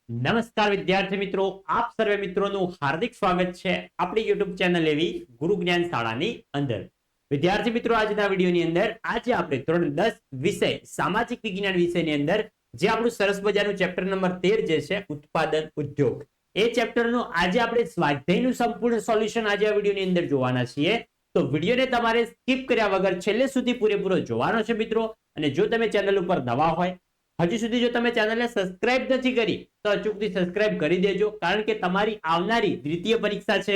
નમસ્કાર વિદ્યાર્થી મિત્રો, આપ સર્વે મિત્રોનું હાર્દિક સ્વાગત છે આપણી YouTube ચેનલ એવી ગુરુ જ્ઞાન શાળાની અંદર. વિદ્યાર્થી મિત્રો, આજના વિડીયોની અંદર આજે આપણે ધોરણ 10 વિષય સામાજિક વિજ્ઞાન વિષયની અંદર જે આપણું સરસ મજાનું ચેપ્ટર નંબર 13 જે છે ઉત્પાદન ઉદ્યોગ, એ ચેપ્ટરનું આજે આપણે સ્વાધ્યાયનું સંપૂર્ણ સોલ્યુશન આજે આ વિડીયોની અંદર જોવાના છીએ. તો વિડીયોને તમારે સ્કીપ કર્યા વગર છેલ્લે સુધી પૂરેપૂરો જોવાનો છે મિત્રો. અને જો તમે ચેનલ ઉપર નવા હોય, હજુ સુધી જો તમે ચેનલને સબસ્ક્રાઇબ નથી કરી તો અચૂકથી સબસ્ક્રાઇબ કરી દેજો, કારણ કે તમારી આવનારી દ્વિતીય પરીક્ષા છે,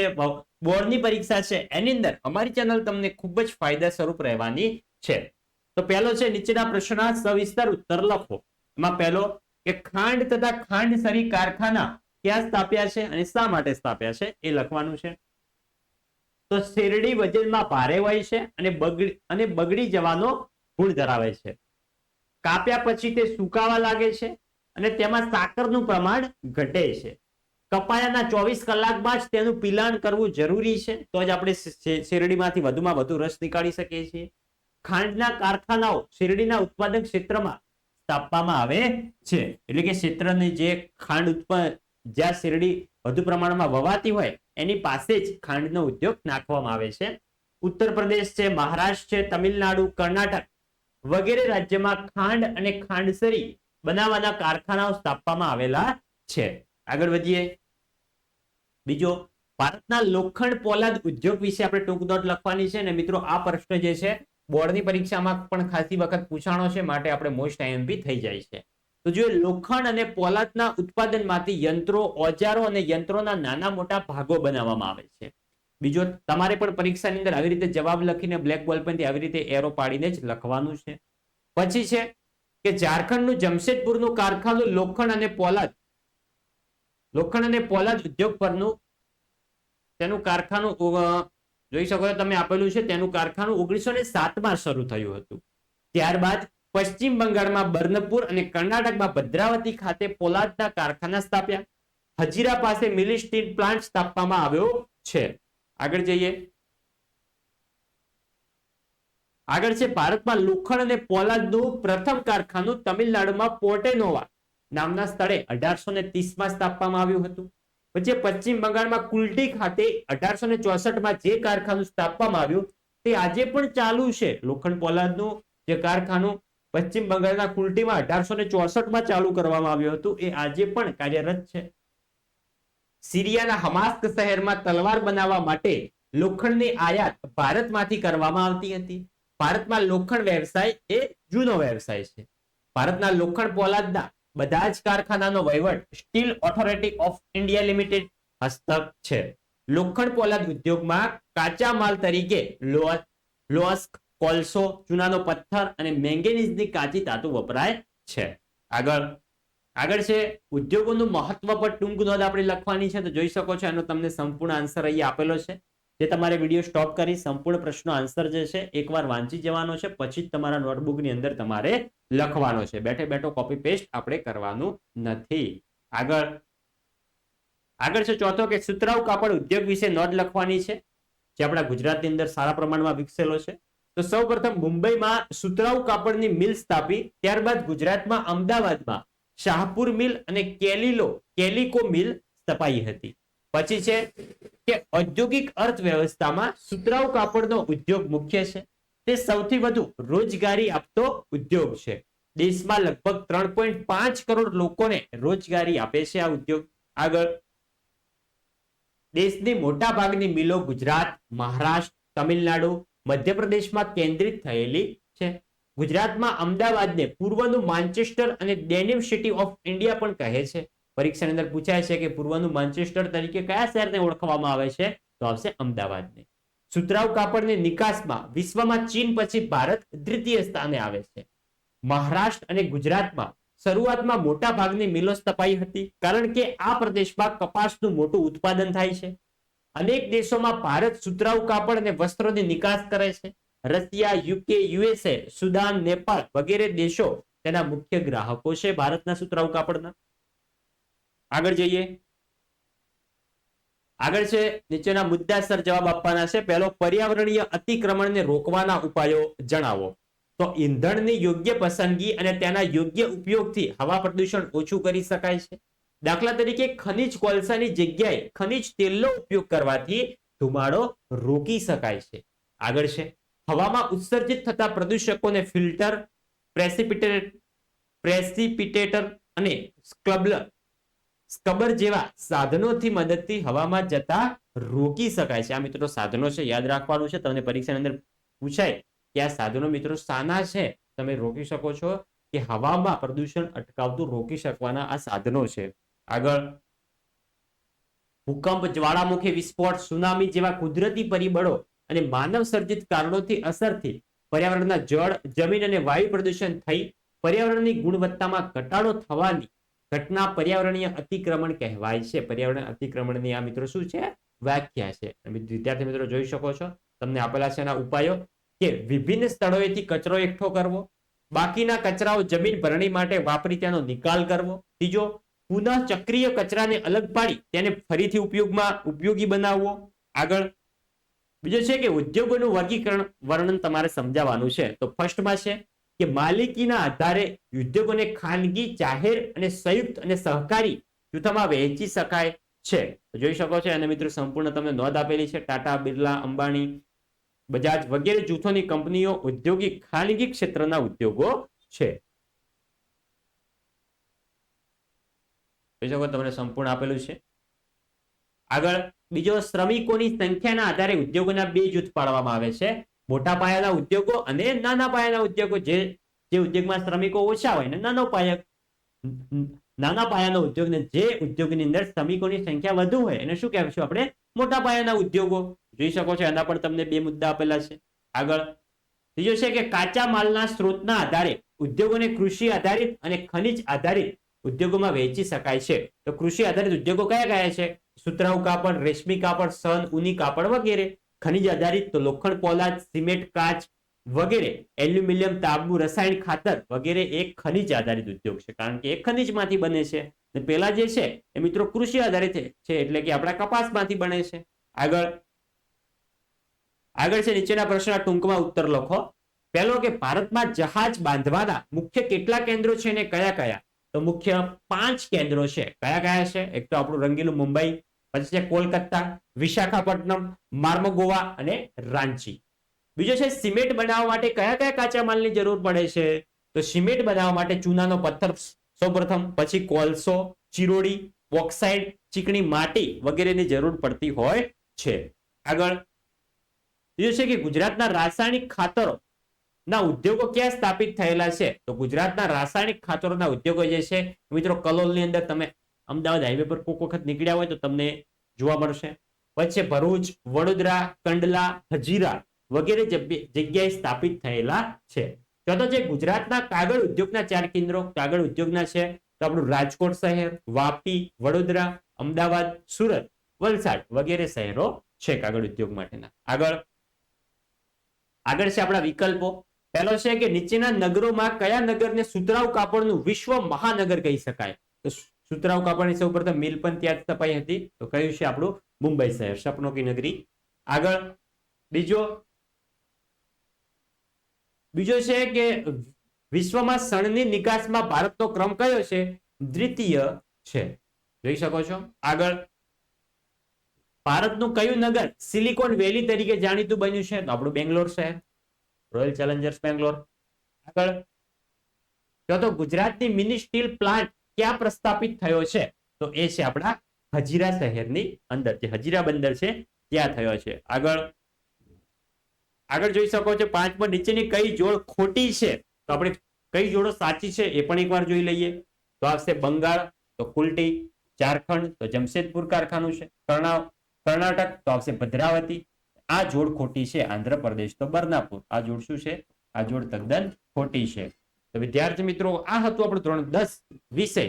બોર્ડની પરીક્ષા છે, એની અંદર અમારી ચેનલ તમને ખૂબ જ ફાયદા સ્વરૂપ રહેવાની છે. તો પહેલો છે નીચેના પ્રશ્નના સવિસ્તર ઉત્તર લખો. એમાં પહેલો કે ખાંડ તથા ખાંડસરી કારખાના ક્યાં સ્થાપ્યા છે અને શા માટે સ્થાપ્યા છે એ લખવાનું છે. તો શેરડી વજનમાં ભારે હોય છે અને બગડી જવાનો ગુણ ધરાવે છે. કાપ્યા પછી તે સુકાવા લાગે છે અને તેમાં સાકરનું પ્રમાણ ઘટે છે. કપાયાના 24 કલાકમાં જ તેનું પિલાણ કરવું જરૂરી છે, તો જ આપણે શેરડીમાંથી વધુમાં વધુ રસ નીકાળી શકીએ છીએ. ખાંડના કારખાનાઓ શેરડીના ઉત્પાદન ક્ષેત્રમાં સ્થાપવામાં આવે છે, એટલે કે ક્ષેત્રની જે ખાંડ ઉત્પાદન જ્યાં શેરડી વધુ પ્રમાણમાં વવાતી હોય એની પાસે જ ખાંડનો ઉદ્યોગ નાખવામાં આવે છે. ઉત્તર પ્રદેશ છે, મહારાષ્ટ્ર છે, તમિલનાડુ, કર્ણાટક વગેરે રાજ્યમાં ખાંડ અને ખાંડસરી બનાવવાના કારખાનાઓ સ્થાપવામાં આવેલા છે. આગળ વધીએ. બીજો, ભારતના લોખંડ પોલાદ ઉદ્યોગ વિશે આપણે ટૂંક નોટ લખવાની છે. અને મિત્રો, આ પ્રશ્ન જે છે બોર્ડની પરીક્ષામાં પણ ખાસી વખત પૂછાણો છે, માટે આપણે મોસ્ટ આઈએમપી થઈ જાય છે. તો જો લોખંડ અને પોલાદના ઉત્પાદનમાંથી યંત્રો, ઓજારો અને યંત્રોના નાના મોટા ભાગો બનાવવામાં આવે છે. બીજો, તમારે પણ પરીક્ષાની અંદર આવી રીતે જવાબ લખીને બ્લેક બોલ પેનથી આવી રીતે એરો પાડીને જ લખવાનું છે. પછી છે કે ઝારખંડનું જમશેદપુરનું કારખાનું લોખંડ અને પોલાદ ઉદ્યોગ પરનું તેનું કારખાનું જોઈ શકો છો તમે, આપેલું છે તેનું કારખાનું 1907 માં શરૂ થયું હતું. ત્યારબાદ પશ્ચિમ બંગાળમાં બર્નપુર અને કર્ણાટકમાં ભદ્રાવતી ખાતે પોલાદના કારખાના સ્થાપ્યા. હજીરા પાસે મિલી સ્ટીલ પ્લાન્ટ સ્થાપવામાં આવ્યો છે. આગળ જઈએ. આગળ છે ભારતમાં લોખંડ અને પોલાદનું પ્રથમ કારખાનું તમિલનાડુમાં પોર્ટેનોવા નામના સ્થળે 1830 માં સ્થાપવામાં આવ્યું હતું. પછી પશ્ચિમ બંગાળમાં કુલ્ટી ખાતે 1864 માં જે કારખાનું સ્થાપવામાં આવ્યું તે આજે પણ ચાલુ છે. લોખંડ પોલાદનું જે કારખાનું પશ્ચિમ બંગાળના કુલ્ટીમાં 1864 માં ચાલુ કરવામાં આવ્યું હતું, એ આજે પણ કાર્યરત છે. સિરિયાના હમાસ્ક શહેરમાં તલવાર બનાવવા માટે લોખંડની આયાત ભારતમાંથી કરવામાં આવતી હતી. ભારતમાં લોખંડ વ્યવસાય એ જૂનો વ્યવસાય છે. ભારતના લોખંડ પોલાદના બધા જ કારખાનાનો વહીવટ steel authority of India limited હસ્તક છે. લોખંડ પોલાદ ઉદ્યોગમાં કાચા માલ તરીકે લોહસ્ક, કોલસો, ચૂનાનો પથ્થર અને મેંગેનીઝની કાચી ધાતુ વપરાય છે. આગળ છે ઉદ્યોગોનું મહત્વ પર ટૂંક નોંધ આપણે લખવાની છે. તો જોઈ શકો છો એનો તમને સંપૂર્ણ આન્સર અહીંયા આપેલો છે, જે તમારે વિડીયો સ્ટોપ કરી સંપૂર્ણ પ્રશ્નો આન્સર જે છે એકવાર વાંચી જવાનો છે, પછી જ તમારા નોટબુકની અંદર તમારે લખવાનો છે. બેઠે બેઠો કોપી પેસ્ટ આપણે કરવાનું નથી. આગળ છે ચોથો કે સુતરાઉ કાપડ ઉદ્યોગ વિશે નોંધ લખવાની છે, જે આપણા ગુજરાતની અંદર સારા પ્રમાણમાં વિકસેલો છે. તો સૌપ્રથમ મુંબઈમાં સુતરાઉ કાપડની મિલ સ્થાપી, ત્યારબાદ ગુજરાતમાં અમદાવાદમાં શાહપુર મિલ અને કેલિકો મિલ સ્થપાઈ હતી. પછી છે કે ઔદ્યોગિક અર્થવ્યવસ્થામાં સુતરાઉ કાપડનો ઉદ્યોગ મુખ્ય છે. તે સૌથી વધુ રોજગારી આપતો ઉદ્યોગ છે. દેશમાં લગભગ 3.5 કરોડ લોકોને રોજગારી આપે છે આ ઉદ્યોગ. આગળ, દેશની મોટા ભાગની મિલો ગુજરાત, મહારાષ્ટ્ર, તમિલનાડુ, મધ્યપ્રદેશમાં કેન્દ્રિત થયેલી છે. ગુજરાતમાં અમદાવાદને પૂર્વનું માન્ચેસ્ટર અને ડેનિમ સિટી ઓફ ઇન્ડિયા પણ કહે છે. પરીક્ષાની અંદર પૂછાય છે કે પૂર્વનું માન્ચેસ્ટર તરીકે કયા શહેરને ઓળખવામાં આવે છે? તો આવશે અમદાવાદને. સુતરાઉ કાપડની નિકાસમાં વિશ્વમાં ચીન પછી ભારત દ્વિતીય સ્થાને આવે છે. મહારાષ્ટ્ર અને ગુજરાતમાં શરૂઆતમાં મોટા ભાગની મિલો સ્થપાઈ હતી, કારણ કે આ પ્રદેશમાં કપાસનું મોટું ઉત્પાદન થાય છે. અનેક દેશોમાં ભારત સુતરાઉ કાપડ અને વસ્ત્રોની નિકાસ કરે છે. Russia, UK, USA, Sudan, Nepal વગેરે દેશો તેના મુખ્ય ગ્રાહકો છે ભારતના સુતરાઉ કાપડના. આગળ જઈએ. આગળ છે નીચેના મુદ્દાસર જવાબ આપવાના છે. પહેલો, પર્યાવરણીય અતિક્રમણને રોકવાના ઉપાયો જણાવો. તો ઈંધણની યોગ્ય પસંદગી અને તેના યોગ્ય ઉપયોગથી હવા પ્રદૂષણ ઓછું કરી શકાય છે. દાખલા તરીકે ખનિજ કોલસાની જગ્યાએ ખનિજ તેલનો ઉપયોગ કરવાથી ધુમાડો રોકી શકાય છે. આગળ છે હવામાં ઉત્સર્જિત થતા પ્રદૂષકોને ફિલ્ટર, પ્રેસિપિટેટર અને સ્ક્રબર જેવા સાધનોથી મદદથી હવામાં જતા રોકી શકાય છે. આ મિત્રો સાધનો છે, યાદ રાખવાનું છે. તમને પરીક્ષાની અંદર પૂછાય કે આ સાધનો મિત્રો શાના છે, તમે રોકી શકો છો કે હવામાં પ્રદૂષણ અટકાવતું રોકી શકવાના આ સાધનો છે. આગળ ભૂકંપ, જ્વાળામુખી વિસ્ફોટ, સુનામી જેવા કુદરતી પરિબળો અને માનવ સર્જિત કારણોથી અસરથી પર્યાવરણના જળ, જમીન અને વાયુ પ્રદૂષણ થઈ પર્યાવરણની ગુણવત્તામાં ઘટાડો થવાની ઘટના પર્યાવરણીય અતિક્રમણ કહેવાય છે. પર્યાવરણ અતિક્રમણની આ મિત્રો શું છે? વ્યાખ્યા છે. વિદ્યાર્થી મિત્રો જોઈ શકો છો, તમને આપેલા છે એના ઉપાયો કે વિભિન્ન સ્થળોએથી કચરો એકઠો કરવો, બાકીના કચરાઓ જમીન ભરણી માટે વાપરી તેનો નિકાલ કરવો. ત્રીજો, પુનઃ ચક્રીય કચરાને અલગ પાડી તેને ફરીથી ઉપયોગી બનાવવો. આગળ બીજો છે કે ઉદ્યોગોનું વર્ણન તમારે સમજાવવાનું છે. તો ફર્સ્ટમાં છે કે માલિકીના આધારે ઉદ્યોગોને ખાનગી, જાહેર અને સંયુક્ત અને સહકારી જૂથોમાં વહેંચી શકાય છે. જોઈ શકો છો અને મિત્રો સંપૂર્ણ તમને નોંધ આપેલી છે. ટાટા, બિરલા, અંબાણી, બજાજ વગેરે જૂથોની કંપનીઓ ઔદ્યોગિક ખાનગી ક્ષેત્રના ઉદ્યોગો છે. જોઈ શકો તમને સંપૂર્ણ આપેલું છે. આગળ બીજો, શ્રમિકોની સંખ્યાના આધારે ઉદ્યોગોના બે જૂથ પાડવામાં આવે છે. મોટા પાયાના ઉદ્યોગો અને નાના પાયાના ઉદ્યોગો. જે ઉદ્યોગમાં શ્રમિકો ઓછા હોય ને નાના પાયાનો ઉદ્યોગ ને જે ઉદ્યોગની અંદર શ્રમિકોની સંખ્યા વધુ હોય એને શું કહેવાય? આપણે મોટા પાયાના ઉદ્યોગો. જોઈ શકો છો એના પણ તમને બે મુદ્દા આપેલા છે. આગળ ત્રીજો છે કે કાચા માલના સ્ત્રોતના આધારે ઉદ્યોગોને કૃષિ આધારિત અને ખનિજ આધારિત ઉદ્યોગોમાં વહેંચી શકાય છે. તો કૃષિ આધારિત ઉદ્યોગો કયા કયા છે? સુતરાઉ કાપડ, રેશમી કાપડ, સન, ઊની કાપડ વગેરે. ખનિજ આધારિત તો લોખંડ, પોલાદ, સિમેન્ટ, કાચ વગેરે. એલ્યુમિનિયમ, તાંબુ, રસાયણ ખાતર વગેરે એક ખનિજ આધારિત ઉદ્યોગ છે, કારણ કે એક ખનિજમાંથી બને છે. અને પેલા જે છે એ મિત્રો કૃષિ આધારિત છે, એટલે કે આપણા કપાસમાંથી બને છે. આગળ છે નીચેના પ્રશ્નના ટૂંકમાં ઉત્તર લખો. પહેલો કે ભારતમાં જહાજ બાંધવાના મુખ્ય કેટલા કેન્દ્રો છે અને કયા કયા? તો મુખ્ય 5 કેન્દ્રો છે. કયા કયા છે? એક તો આપણું રંગીલું મુંબઈ, પછી છે કોલકાતા, વિશાખાપટ્ટનમ, માર્મગોવા અને રાંચી. બીજો છે સિમેન્ટ બનાવવા માટે કયા કયા કાચા માલની જરૂર પડે છે? તો સિમેન્ટ બનાવવા માટે ચૂનાનો પથ્થર સૌપ્રથમ, પછી કોલસો, ચિરોડી, બોક્સાઇટ, ચીકણી માટી વગેરેની જરૂર પડતી હોય છે. આગળ બીજો છે કે ગુજરાતના રાસાયણિક ખાતરો ના ઉદ્યોગો ક્યાં સ્થાપિત થયેલા છે? તો ગુજરાતના રાસાયણિક ખાતરોના ઉદ્યોગો જે છે મિત્રો કલોલની અંદર તમે અમદાવાદ હાઈવે પર કોઈક વખત નીકળ્યા હોય તો તમને જોવા મળશે. પછી ભરૂચ, વડોદરા, કંડલા, હજીરા વગેરે જગ્યાએ સ્થાપિત થયેલા છે. ચોથો છે ગુજરાતના કાગળ ઉદ્યોગના 4 કેન્દ્રો. કાગળ ઉદ્યોગના છે તો આપણું રાજકોટ શહેર, વાપી, વડોદરા, અમદાવાદ, સુરત, વલસાડ વગેરે શહેરો છે કાગળ ઉદ્યોગ માટેના. આગળ છે આપણા વિકલ્પો. પહેલો છે કે નીચેના નગરોમાં કયા નગરને સુતરાઉ કાપડનું વિશ્વ મહાનગર કહી શકાય? તો સુતરાઉ કાપડની સૌપ્રથમ મિલ પણ ત્યાં જ સ્થપાઈ હતી. તો કયું છે આપણું? મુંબઈ શહેર, સપનો કી નગરી. આગળ બીજો છે કે વિશ્વમાં શણની નિકાસમાં ભારતનો ક્રમ કયો છે? દ્વિતીય છે. જોઈ શકો છો. આગળ ભારતનું કયું નગર સિલિકોન વેલી તરીકે જાણીતું બન્યું છે? તો આપણું બેંગ્લોર શહેર, રોયલ ચેલેન્જર્સ બેંગ્લોર. આગળ તો ગુજરાતની મિની સ્ટીલ પ્લાન્ટ ક્યાં પ્રસ્થાપિત થયો છે? તો એ છે આપણા હજીરા શહેરની અંદર, જે હજીરા બંદર છે ત્યાં થયો છે. આગળ જોઈ શકો છો 5 નીચેની કઈ જોડ ખોટી છે? તો આપણે કઈ જોડો સાચી છે એ પણ એકવાર જોઈ લઈએ. તો આવશે બંગાળ તો કુલટી, ઝારખંડ તો જમશેદપુર કારખાનું છે, કર્ણાટક તો આવશે ભદ્રાવતી. આ જોડ ખોટી છે. આંધ્રપ્રદેશ તો બરનાપુર. આ જોડ શું છે? આ જોડ તદ્દન ખોટી છે. તો વિદ્યાર્થી મિત્રો આ હતું આપણું ધોરણ 10 વિષય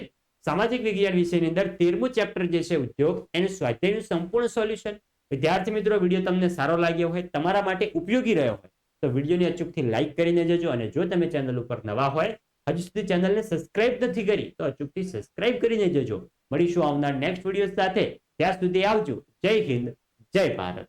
સામાજિક વિજ્ઞાન વિષયની અંદર 13મું ચેપ્ટર જે છે ઉદ્યોગ, એનું સ્વાધ્યાયનું સંપૂર્ણ સોલ્યુશન. વિદ્યાર્થી મિત્રો વિડીયો તમને સારો લાગ્યો હોય, તમારા માટે ઉપયોગી રહ્યો હોય તો વિડીયોને અચૂકથી લાઈક કરીને જજો. અને જો તમે ચેનલ ઉપર નવા હોય, હજુ સુધી ચેનલને સબસ્ક્રાઇબ નથી કરી તો અચૂકથી સબસ્ક્રાઇબ કરીને જજો. મળીશું આવનાર નેક્સ્ટ વિડીયો સાથે. ત્યાં સુધી આવજો. જય હિન્દ, જય ભારત.